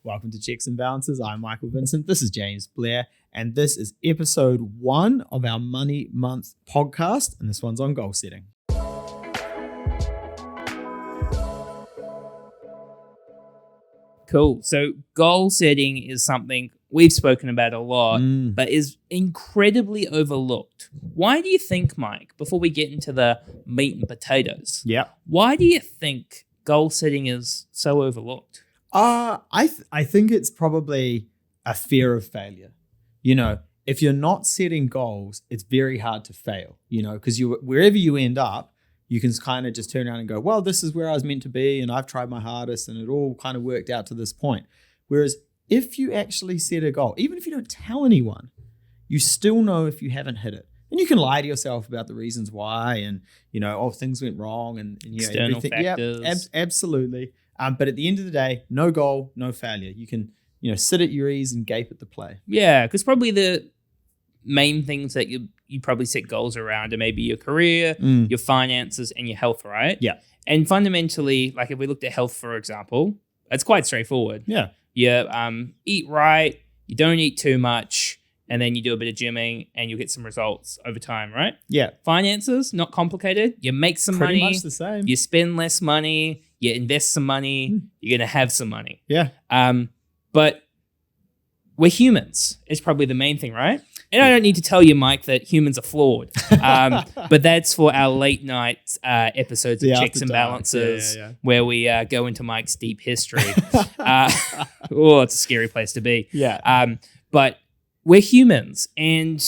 Welcome to Checks and Balances. I'm Michael Vincent. This is James Blair, and this is episode 1 of our Money Month podcast, and this one's on goal setting. Cool. So goal setting is something we've spoken about a lot, but is incredibly overlooked. Why do you think, Mike, before we get into the meat and potatoes, why do you think goal setting is so overlooked? I think it's probably a fear of failure. You know, if you're not setting goals, it's very hard to fail, you know, because wherever you end up, you can kind of just turn around and go, well, this is where I was meant to be and I've tried my hardest and it all kind of worked out to this point. Whereas if you actually set a goal, even if you don't tell anyone, you still know if you haven't hit it. And you can lie to yourself about the reasons why and, you know, oh, things went wrong and you know, external everything. factors. Yeah, absolutely. But at the end of the day, no goal, no failure. You can, you know, sit at your ease and gape at the play. Yeah, because probably the main things that you probably set goals around are maybe your career, your finances, and your health, right? Yeah. And fundamentally, like if we looked at health, for example, it's quite straightforward. Yeah. You eat right, you don't eat too much, and then you do a bit of gymming and you'll get some results over time, right? Yeah. Finances, not complicated. You make some Pretty money. much the same. You spend less money. You invest some money. You're going to have some money. Yeah. But we're humans is probably the main thing, right? And I don't need to tell you, Mike, that humans are flawed. But that's for our late night episodes of Checks and Balances, where we go into Mike's deep history. It's a scary place to be. Yeah. But we're humans and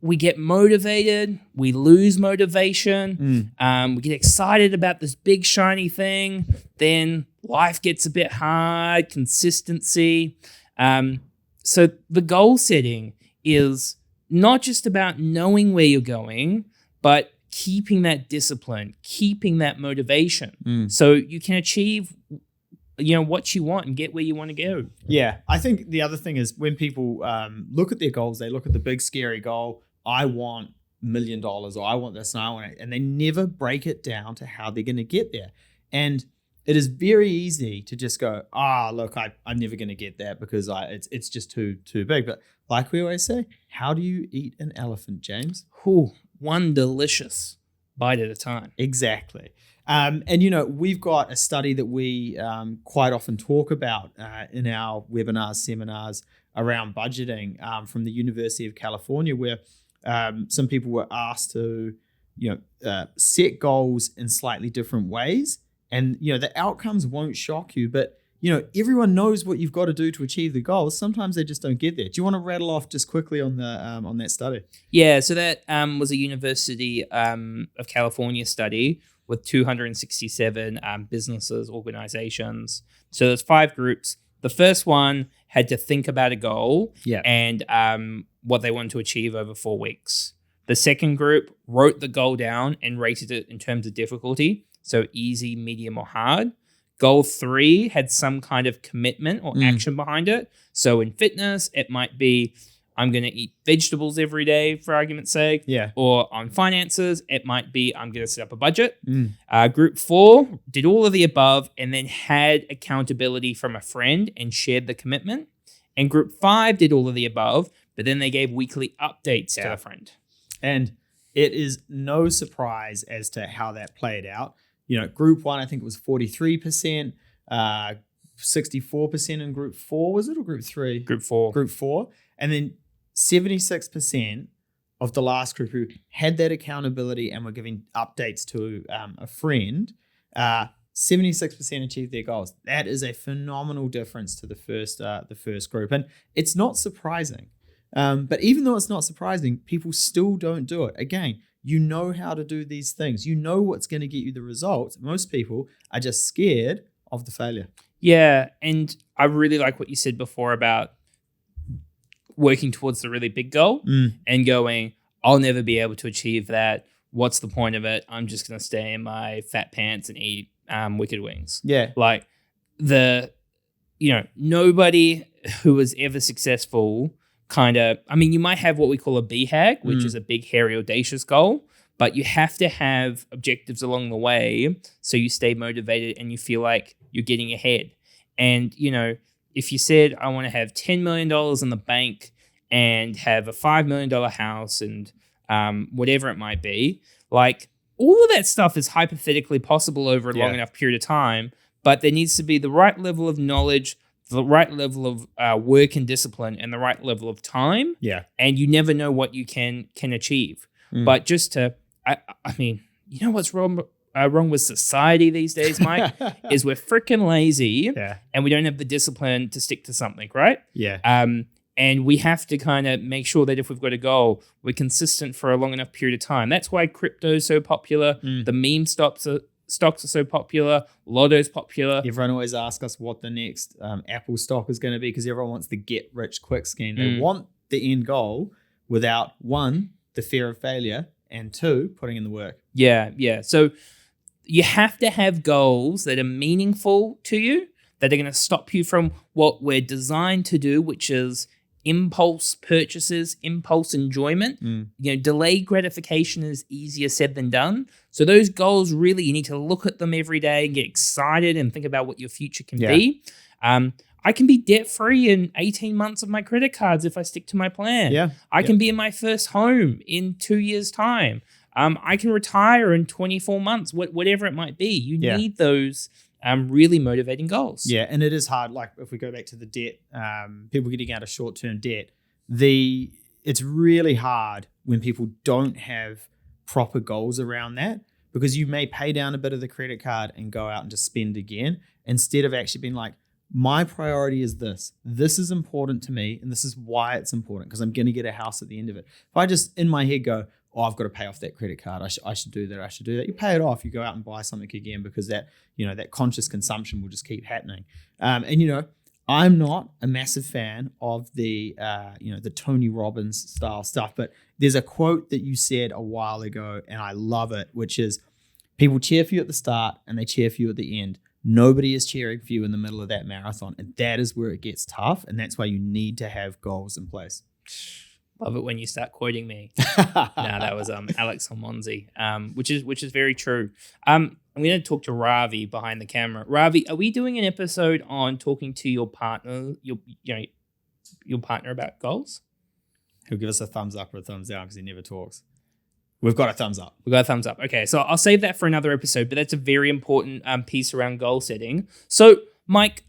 we get motivated. We lose motivation. We get excited about this big shiny thing. Then life gets a bit hard, consistency. So the goal setting is not just about knowing where you're going, but keeping that discipline, keeping that motivation so you can achieve, you know, what you want and get where you want to go. Yeah. I think the other thing is when people look at their goals, they look at the big scary goal. I want $1 million or I want this and I want it. And they never break it down to how they're going to get there. And it is very easy to just go, look, I'm never going to get that because it's just too big. But like we always say, how do you eat an elephant, James? One delicious bite at a time. Exactly. And, you know, we've got a study that we quite often talk about in our webinars, seminars around budgeting from the University of California, where some people were asked to, you know, set goals in slightly different ways. And, you know, the outcomes won't shock you, but, you know, everyone knows what you've got to do to achieve the goals. Sometimes they just don't get there. Do you want to rattle off just quickly on the on that study? Yeah, so that was a University of California study with 267 businesses, organizations. So there's 5 groups. The first one had to think about a goal and what they wanted to achieve over 4 weeks. The second group wrote the goal down and rated it in terms of difficulty. So easy, medium, or hard. Goal 3 had some kind of commitment or action behind it. So in fitness, it might be, I'm going to eat vegetables every day, for argument's sake. Yeah. Or on finances, it might be, I'm going to set up a budget. Group 4 did all of the above and then had accountability from a friend and shared the commitment. And group 5 did all of the above, but then they gave weekly updates to the friend. And it is no surprise as to how that played out. You know, group 1, I think it was 43%, 64% in group 4, was it, or group 3? Group 4. Group 4. And then 76% of the last group who had that accountability and were giving updates to a friend, 76% achieved their goals. That is a phenomenal difference to the first group. And it's not surprising. But even though it's not surprising, people still don't do it. Again, you know how to do these things. You know what's going to get you the results. Most people are just scared of the failure. Yeah, and I really like what you said before about working towards the really big goal and going, I'll never be able to achieve that. What's the point of it? I'm just going to stay in my fat pants and eat Wicked Wings. Yeah. Like nobody who was ever successful you might have what we call a BHAG, which is a big, hairy, audacious goal, but you have to have objectives along the way so you stay motivated and you feel like you're getting ahead. And, you know, if you said, I want to have $10 million in the bank and have a $5 million house and whatever it might be, like all of that stuff is hypothetically possible over a long enough period of time, but there needs to be the right level of knowledge, the right level of work and discipline, and the right level of time. Yeah. And you never know what you can achieve. But just to, I mean, you know what's wrong with society these days, Mike, is we're freaking lazy and we don't have the discipline to stick to something, right? Yeah. And we have to kind of make sure that if we've got a goal, we're consistent for a long enough period of time. That's why crypto is so popular. The meme stocks are so popular. Lotto's popular. Everyone always asks us what the next Apple stock is going to be because everyone wants the get rich quick scheme. They want the end goal without, one, the fear of failure, and two, putting in the work. Yeah. So you have to have goals that are meaningful to you, that are going to stop you from what we're designed to do, which is impulse purchases, impulse enjoyment. Delayed gratification is easier said than done. So those goals, really, you need to look at them every day and get excited and think about what your future can be. I can be debt-free in 18 months of my credit cards if I stick to my plan. I can be in my first home in 2 years' time. I can retire in 24 months, whatever it might be. You need those really motivating goals. Yeah, and it is hard. Like if we go back to the debt, people getting out of short-term debt, it's really hard when people don't have proper goals around that, because you may pay down a bit of the credit card and go out and just spend again, instead of actually being like, my priority is this. This is important to me, and this is why it's important, because I'm going to get a house at the end of it. If I just in my head go, oh, I've got to pay off that credit card, I should do that, I should do that. You pay it off, you go out and buy something again, because that conscious consumption will just keep happening. I'm not a massive fan of the Tony Robbins style stuff, but there's a quote that you said a while ago, and I love it, which is, people cheer for you at the start and they cheer for you at the end. Nobody is cheering for you in the middle of that marathon, and that is where it gets tough, and that's why you need to have goals in place. Love it when you start quoting me. That was Alex Almonzi, which is very true. I'm going to talk to Ravi behind the camera. Ravi, are we doing an episode on talking to your partner, your partner about goals? He'll give us a thumbs up or a thumbs down because he never talks. We've got a thumbs up. We've got a thumbs up. Okay, so I'll save that for another episode, but that's a very important piece around goal setting. So, Mike,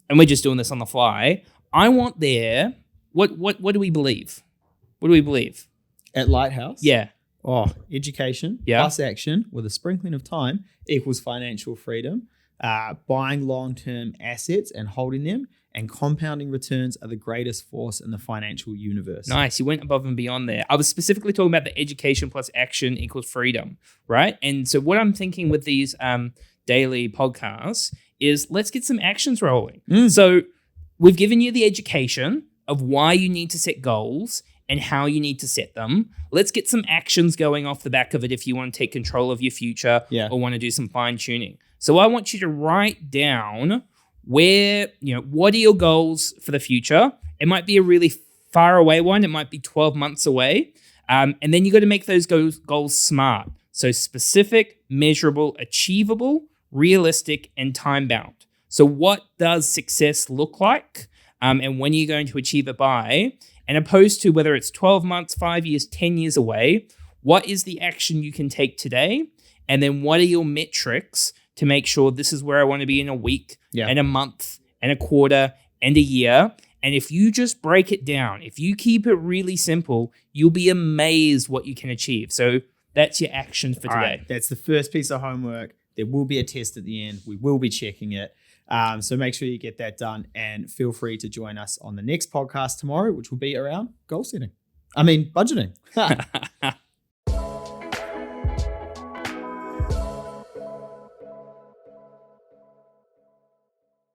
and we're just doing this on the fly, I want there, what do we believe? What do we believe? At Lighthouse? Yeah. Oh, education plus action with a sprinkling of time equals financial freedom. Buying long-term assets and holding them, and compounding returns are the greatest force in the financial universe. Nice. You went above and beyond there. I was specifically talking about the education plus action equals freedom, right? And so what I'm thinking with these daily podcasts is let's get some actions rolling. So we've given you the education of why you need to set goals and how you need to set them. Let's get some actions going off the back of it if you want to take control of your future or want to do some fine tuning. So I want you to write down what are your goals for the future? It might be a really far away one. It might be 12 months away. And then you got to make those goals smart. So specific, measurable, achievable, realistic, and time-bound. So what does success look like? And when are you going to achieve it by? And opposed to whether it's 12 months, 5 years, 10 years away, what is the action you can take today? And then what are your metrics to make sure this is where I want to be in a week and a month and a quarter and a year? And if you just break it down, if you keep it really simple, you'll be amazed what you can achieve. So that's your action for today. All right, that's the first piece of homework. There will be a test at the end. We will be checking it. So make sure you get that done, and feel free to join us on the next podcast tomorrow, which will be around goal setting. Budgeting.